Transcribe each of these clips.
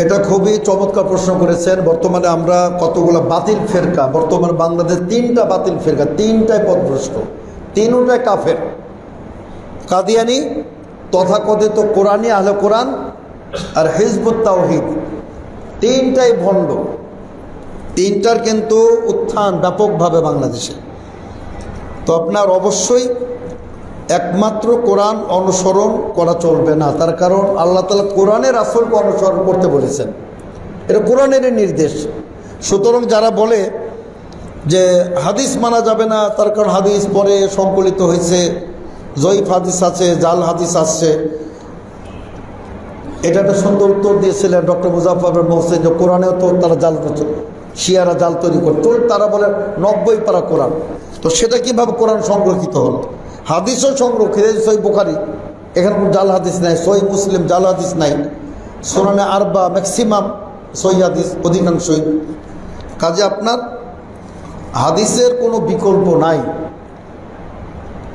এটা খুবই চমৎকার প্রশ্ন করেছেন। বর্তমানে আমরা কতগুলো বাতিল ফেরকা, বর্তমানে বাংলাদেশ 3টা বাতিল ফেরকা, 3টাই পথভ্রষ্ট, 3টাই কাফের। কাদিয়ানি, তথাকথিত কোরআনী আহলে কোরআন আর হিজবুত তাওহীদ, 3টাই ভণ্ড। 3টার কিন্তু উত্থান ব্যাপকভাবে বাংলাদেশে। তো আপনার অবশ্যই একমাত্র কোরআন অনুসরণ করা চলবে না, তার কারণ আল্লাহ তাআলা কোরআনের রাসূলকে অনুসরণ করতে বলেছেন, এটা কোরআনের নির্দেশ। সুতরাং যারা বলে যে হাদিস মানা যাবে না, তার কারণ হাদিস পরে সংকলিত হয়েছে, জয়ীফ হাদিস আছে, জাল হাদিস আসছে, এটা একটা সুন্দর উত্তর দিয়েছিলেন ডক্টর মুজাফফর মোহসেন, যে কোরআনেও তো তারা জাল, শিয়ারা জাল তৈরি করতো, তারা বলে 90 পারা কোরআন। তো সেটা কীভাবে কোরআন সংরক্ষিত হলো? হাদিসও সংরক্ষিত, সহিহ বুখারী, এখানে কোনো জাল হাদিস নাই, সহিহ মুসলিম জাল হাদিস নাই, সুনানে আরবা ম্যাক্সিমাম সহিহ হাদিস, অধিকাংশই। কাজে আপনার হাদিসের কোনো বিকল্প নাই।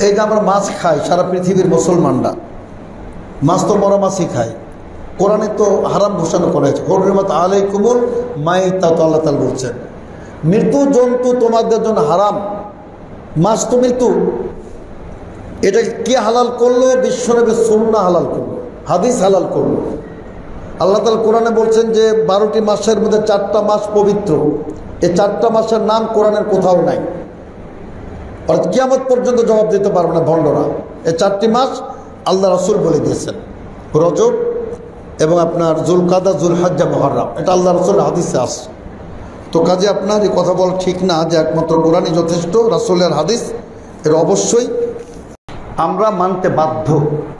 এই যে আমরা মাছ খাই, সারা পৃথিবীর মুসলমানরা মাছ তো মরা মাছই খায়, কোরআনে তো হারাম ঘোষণা করা হয়েছে, হুররিমাত আলাইকুমুল মাইতাতু, আল্লাহ তাআলা বলছেন মৃত্যু জন্তু তোমাদের জন্য হারাম। মাছ তো মৃত্যু, এটা কে হালাল করলো? বিশ্বনবী সুন্নাহ হালাল করলো, হাদিস হালাল করলো। আল্লাহ তাআলা কোরআনে বলছেন যে 12টি মাসের মধ্যে 4টা মাস পবিত্র, এই 4টা মাসের নাম কোরআনের কোথাও নাই। অর্থাৎ কিয়ামত পর্যন্ত জবাব দিতে পারবে না ভণ্ডরা। এই 4টি মাস আল্লাহ রাসূল বলে দিয়েছেন, রজব এবং আপনার জুলকাদা, জুলহজ্জা, মুহররম, এটা আল্লাহ রাসূল হাদিসে আসে। তো কাজে আপনার এই কথা বলা ঠিক না যে একমাত্র কোরআনই যথেষ্ট, রাসূলের হাদিস এর অবশ্যই আমরা মানতে বাধ্য।